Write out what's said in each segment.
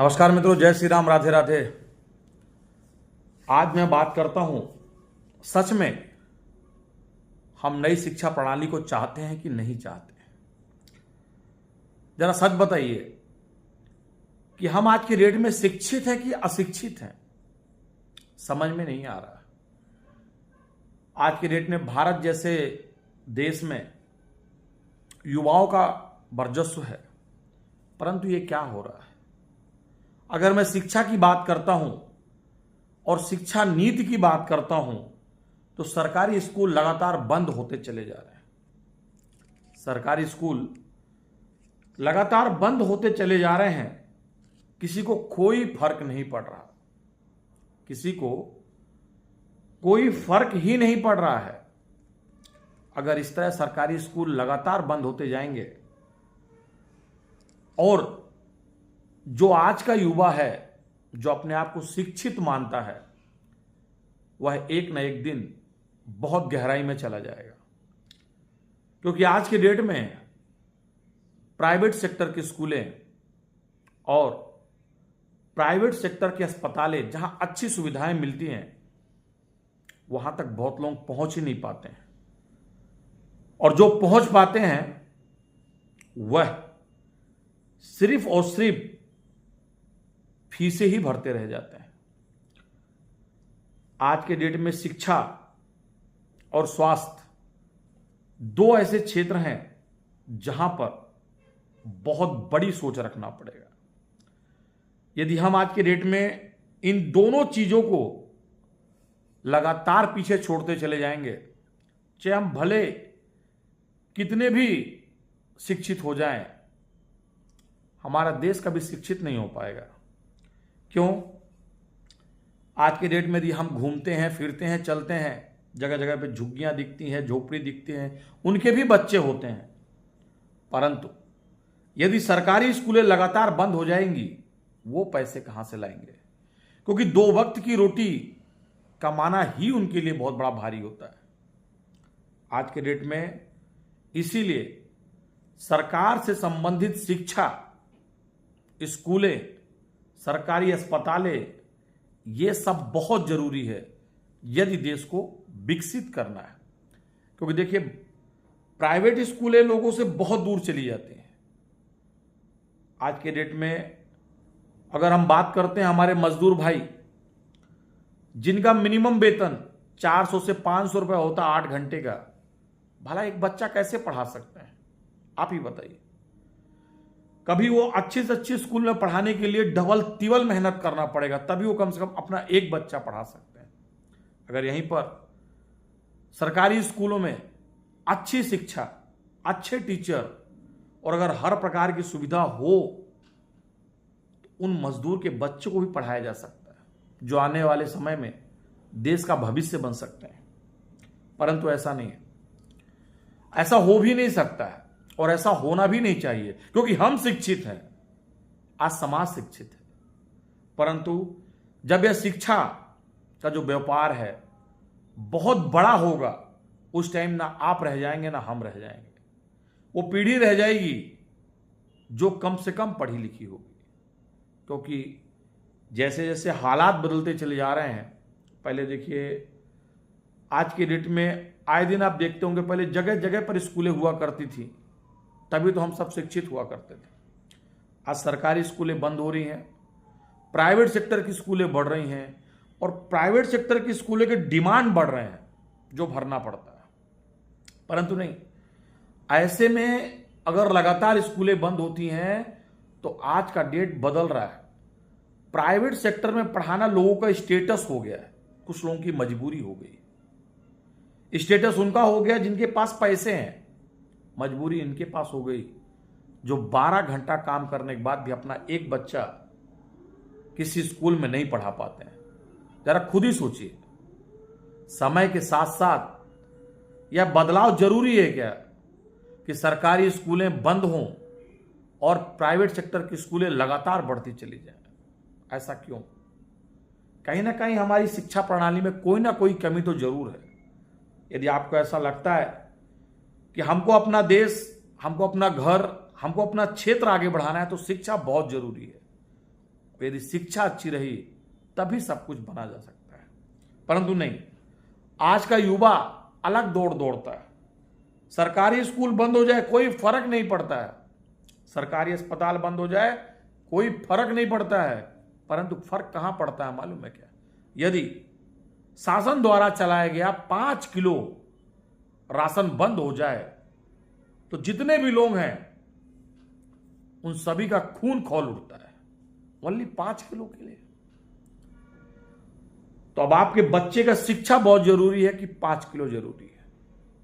नमस्कार मित्रों, जय श्री राम, राधे राधे। आज मैं बात करता हूं, सच में हम नई शिक्षा प्रणाली को चाहते हैं कि नहीं चाहते। जरा सच बताइए कि हम आज की डेट में शिक्षित हैं कि अशिक्षित हैं, समझ में नहीं आ रहा। आज की डेट में भारत जैसे देश में युवाओं का वर्चस्व है, परंतु ये क्या हो रहा है। अगर मैं शिक्षा की बात करता हूं और शिक्षा नीति की बात करता हूं तो सरकारी स्कूल लगातार बंद होते चले जा रहे हैं। सरकारी स्कूल लगातार बंद होते चले जा रहे हैं। किसी को कोई फर्क नहीं पड़ रहा, किसी को कोई फर्क ही नहीं पड़ रहा है। अगर इस तरह सरकारी स्कूल लगातार बंद होते जाएंगे और जो आज का युवा है, जो अपने आप को शिक्षित मानता है, वह एक न एक दिन बहुत गहराई में चला जाएगा। क्योंकि आज के डेट में प्राइवेट सेक्टर की स्कूलें और प्राइवेट सेक्टर के अस्पतालें जहां अच्छी सुविधाएं मिलती हैं, वहां तक बहुत लोग पहुंच ही नहीं पाते हैं। और जो पहुंच पाते हैं वह सिर्फ और सिर्फ फीसें ही भरते रह जाते हैं। आज के डेट में शिक्षा और स्वास्थ्य दो ऐसे क्षेत्र हैं जहां पर बहुत बड़ी सोच रखना पड़ेगा। यदि हम आज के डेट में इन दोनों चीजों को लगातार पीछे छोड़ते चले जाएंगे, चाहे हम भले कितने भी शिक्षित हो जाएं, हमारा देश कभी शिक्षित नहीं हो पाएगा। क्यों? आज के डेट में यदि हम घूमते हैं, फिरते हैं, चलते हैं, जगह जगह पे झुग्गियां दिखती हैं, झोपड़ी दिखती हैं, उनके भी बच्चे होते हैं। परंतु यदि सरकारी स्कूलें लगातार बंद हो जाएंगी, वो पैसे कहां से लाएंगे? क्योंकि दो वक्त की रोटी कमाना ही उनके लिए बहुत बड़ा भारी होता है आज के डेट में। इसीलिए सरकार से संबंधित शिक्षा, स्कूलें, सरकारी अस्पतालें, ये सब बहुत जरूरी है यदि देश को विकसित करना है। क्योंकि देखिए, प्राइवेट स्कूलें लोगों से बहुत दूर चली जाती हैं। आज के डेट में अगर हम बात करते हैं हमारे मजदूर भाई, जिनका मिनिमम वेतन 400 से 500 रुपए होता 8 घंटे का, भला एक बच्चा कैसे पढ़ा सकते हैं? आप ही बताइए। कभी वो अच्छे से अच्छे स्कूल में पढ़ाने के लिए डबल तिबल मेहनत करना पड़ेगा, तभी वो कम से कम अपना एक बच्चा पढ़ा सकते हैं। अगर यहीं पर सरकारी स्कूलों में अच्छी शिक्षा, अच्छे टीचर और अगर हर प्रकार की सुविधा हो तो उन मजदूर के बच्चों को भी पढ़ाया जा सकता है, जो आने वाले समय में देश का भविष्य बन सकते हैं। परंतु ऐसा नहीं है, ऐसा हो भी नहीं सकता है और ऐसा होना भी नहीं चाहिए। क्योंकि हम शिक्षित हैं, आज समाज शिक्षित है, परंतु जब यह शिक्षा का जो व्यापार है बहुत बड़ा होगा, उस टाइम ना आप रह जाएंगे ना हम रह जाएंगे। वो पीढ़ी रह जाएगी जो कम से कम पढ़ी लिखी होगी। क्योंकि जैसे जैसे हालात बदलते चले जा रहे हैं, पहले देखिए, आज की डेट में आए दिन आप देखते होंगे, पहले जगह जगह पर स्कूलें हुआ करती थी, तभी तो हम सब शिक्षित हुआ करते थे। आज सरकारी स्कूलें बंद हो रही हैं, प्राइवेट सेक्टर की स्कूलें बढ़ रही हैं और प्राइवेट सेक्टर की स्कूलों के डिमांड बढ़ रहे हैं, जो भरना पड़ता है। परंतु नहीं, ऐसे में अगर लगातार स्कूलें बंद होती हैं तो आज का डेट बदल रहा है। प्राइवेट सेक्टर में पढ़ाना लोगों का स्टेटस हो गया है, कुछ लोगों की मजबूरी हो गई। स्टेटस उनका हो गया जिनके पास पैसे हैं, मजबूरी इनके पास हो गई जो 12 घंटा काम करने के बाद भी अपना एक बच्चा किसी स्कूल में नहीं पढ़ा पाते हैं। जरा खुद ही सोचिए, समय के साथ साथ यह बदलाव जरूरी है क्या कि सरकारी स्कूलें बंद हों और प्राइवेट सेक्टर की स्कूलें लगातार बढ़ती चली जाएं? ऐसा क्यों? कहीं ना कहीं हमारी शिक्षा प्रणाली में कोई ना कोई कमी तो जरूर है। यदि आपको ऐसा लगता है कि हमको अपना देश, हमको अपना घर, हमको अपना क्षेत्र आगे बढ़ाना है, तो शिक्षा बहुत जरूरी है। यदि शिक्षा अच्छी रही तभी सब कुछ बना जा सकता है। परंतु नहीं, आज का युवा अलग दौड़ दौड़ता है। सरकारी स्कूल बंद हो जाए कोई फर्क नहीं पड़ता है, सरकारी अस्पताल बंद हो जाए कोई फर्क नहीं पड़ता है, परंतु फर्क कहां पड़ता है मालूम है क्या? यदि शासन द्वारा चलाया गया 5 किलो राशन बंद हो जाए तो जितने भी लोग हैं उन सभी का खून खौल उठता है, ओनली 5 किलो के लिए। तो अब आपके बच्चे का शिक्षा बहुत जरूरी है कि 5 किलो जरूरी है?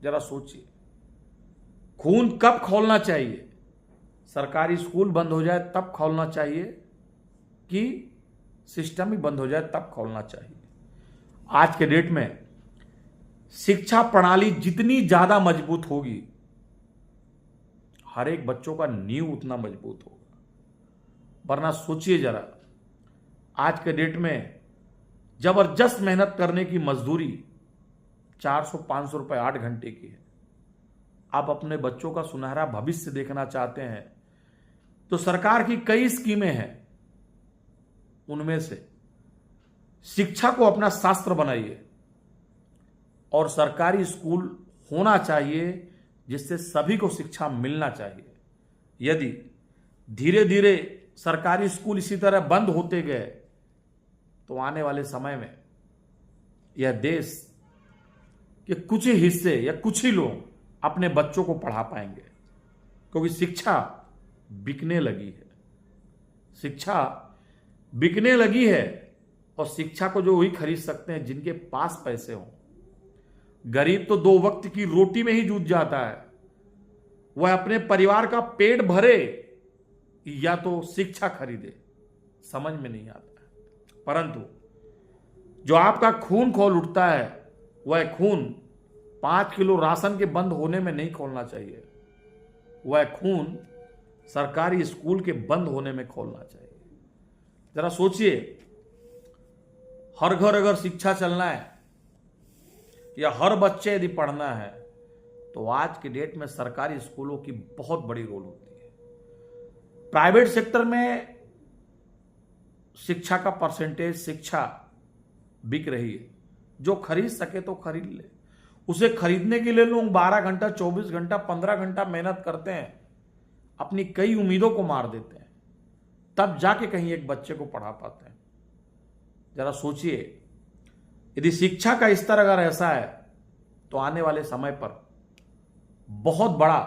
जरा सोचिए, खून कब खौलना चाहिए? सरकारी स्कूल बंद हो जाए तब खौलना चाहिए कि सिस्टम ही बंद हो जाए तब खोलना चाहिए? आज के डेट में शिक्षा प्रणाली जितनी ज्यादा मजबूत होगी, हर एक बच्चों का नींव उतना मजबूत होगा। वरना सोचिए जरा, आज के डेट में जबरदस्त मेहनत करने की मजदूरी 400-500 रुपए 8 घंटे की है। आप अपने बच्चों का सुनहरा भविष्य देखना चाहते हैं तो सरकार की कई स्कीमें हैं, उनमें से शिक्षा को अपना शास्त्र बनाइए और सरकारी स्कूल होना चाहिए जिससे सभी को शिक्षा मिलना चाहिए। यदि धीरे धीरे सरकारी स्कूल इसी तरह बंद होते गए तो आने वाले समय में यह देश के कुछ ही हिस्से या कुछ ही लोग अपने बच्चों को पढ़ा पाएंगे, क्योंकि शिक्षा बिकने लगी है। शिक्षा बिकने लगी है और शिक्षा को जो वही खरीद सकते हैं जिनके पास पैसे हों। गरीब तो 2 वक्त की रोटी में ही जूझ जाता है, वह अपने परिवार का पेट भरे या तो शिक्षा खरीदे, समझ में नहीं आता है। परंतु जो आपका खून खौल उठता है वह खून 5 किलो राशन के बंद होने में नहीं खोलना चाहिए, वह खून सरकारी स्कूल के बंद होने में खोलना चाहिए। जरा सोचिए, हर घर अगर शिक्षा चलना है या हर बच्चे यदि पढ़ना है तो आज के डेट में सरकारी स्कूलों की बहुत बड़ी रोल होती है। प्राइवेट सेक्टर में शिक्षा का परसेंटेज, शिक्षा बिक रही है, जो खरीद सके तो खरीद ले। उसे खरीदने के लिए लोग 12 घंटा, 24 घंटा, 15 घंटा मेहनत करते हैं, अपनी कई उम्मीदों को मार देते हैं, तब जाके कहीं एक बच्चे को पढ़ा पाते हैं। जरा सोचिए, यदि शिक्षा का स्तर अगर ऐसा है तो आने वाले समय पर बहुत बड़ा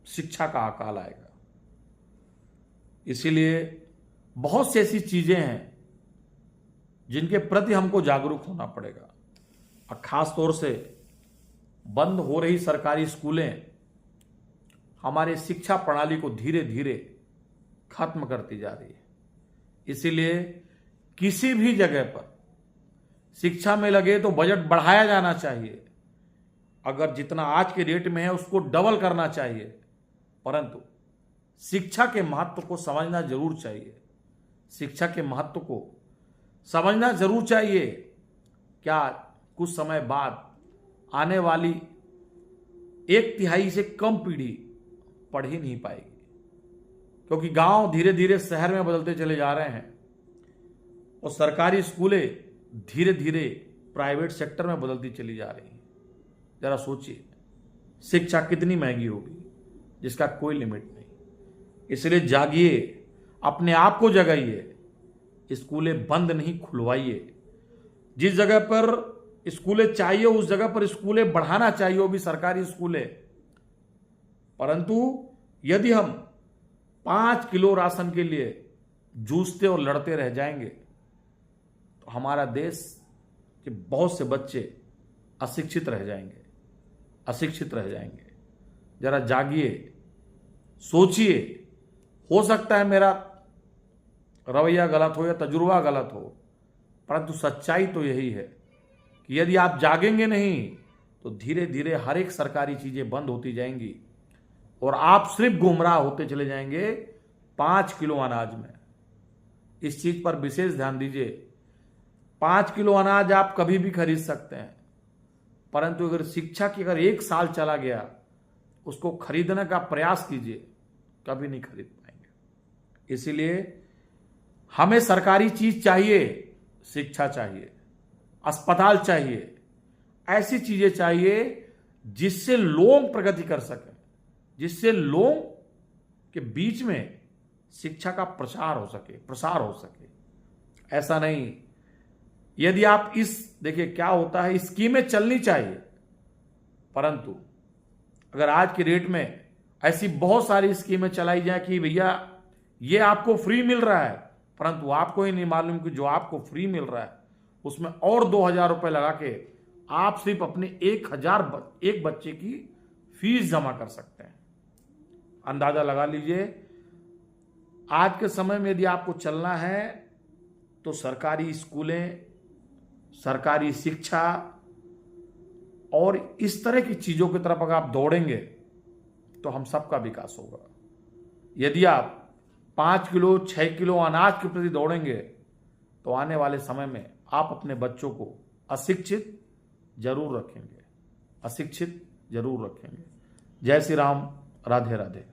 शिक्षा का अकाल आएगा। इसीलिए बहुत सी ऐसी चीजें हैं जिनके प्रति हमको जागरूक होना पड़ेगा, और खास तौर से बंद हो रही सरकारी स्कूलें हमारे शिक्षा प्रणाली को धीरे धीरे खत्म करती जा रही है। इसीलिए किसी भी जगह पर शिक्षा में लगे तो बजट बढ़ाया जाना चाहिए, अगर जितना आज के डेट में है उसको डबल करना चाहिए, परंतु शिक्षा के महत्व को समझना जरूर चाहिए। शिक्षा के महत्व को समझना जरूर चाहिए। क्या कुछ समय बाद आने वाली 1/3 से कम पीढ़ी पढ़ ही नहीं पाएगी, क्योंकि गांव धीरे धीरे शहर में बदलते चले जा रहे हैं और सरकारी स्कूलें धीरे धीरे प्राइवेट सेक्टर में बदलती चली जा रही हैं। जरा सोचिए, शिक्षा कितनी महंगी होगी जिसका कोई लिमिट नहीं। इसलिए जागिए, अपने आप को जगाइए, स्कूलें बंद नहीं खुलवाइए। जिस जगह पर स्कूलें चाहिए उस जगह पर स्कूलें बढ़ाना चाहिए, वो भी सरकारी स्कूलें। परंतु यदि हम 5 किलो राशन के लिए जूझते और लड़ते रह जाएंगे तो हमारा देश के बहुत से बच्चे अशिक्षित रह जाएंगे, अशिक्षित रह जाएंगे। जरा जागिए, सोचिए। हो सकता है मेरा रवैया गलत हो या तजुर्बा गलत हो, परंतु सच्चाई तो यही है कि यदि आप जागेंगे नहीं तो धीरे धीरे हर एक सरकारी चीजें बंद होती जाएंगी और आप सिर्फ गुमराह होते चले जाएंगे 5 किलो अनाज में। इस चीज पर विशेष ध्यान दीजिए। 5 किलो अनाज आप कभी भी खरीद सकते हैं, परंतु अगर शिक्षा की अगर 1 साल चला गया, उसको खरीदने का प्रयास कीजिए, कभी नहीं खरीद पाएंगे। इसीलिए हमें सरकारी चीज चाहिए, शिक्षा चाहिए, अस्पताल चाहिए, ऐसी चीजें चाहिए जिससे लोग प्रगति कर सकें, जिससे लोग के बीच में शिक्षा का प्रसार हो सके। ऐसा नहीं, यदि आप देखिए क्या होता है, स्कीमें चलनी चाहिए, परंतु अगर आज की डेट में ऐसी बहुत सारी स्कीमें चलाई जाए कि भैया ये आपको फ्री मिल रहा है, परंतु आपको ही नहीं मालूम कि जो आपको फ्री मिल रहा है उसमें और 2,000 रुपए लगा के आप सिर्फ अपने एक बच्चे की फीस जमा कर सकते हैं। अंदाजा लगा लीजिए, आज के समय में यदि आपको चलना है तो सरकारी स्कूलें, सरकारी शिक्षा और इस तरह की चीजों की तरफ अगर आप दौड़ेंगे तो हम सबका विकास होगा। यदि आप 5 किलो 6 किलो अनाज के प्रति दौड़ेंगे तो आने वाले समय में आप अपने बच्चों को अशिक्षित जरूर रखेंगे। जय श्री राम, राधे राधे।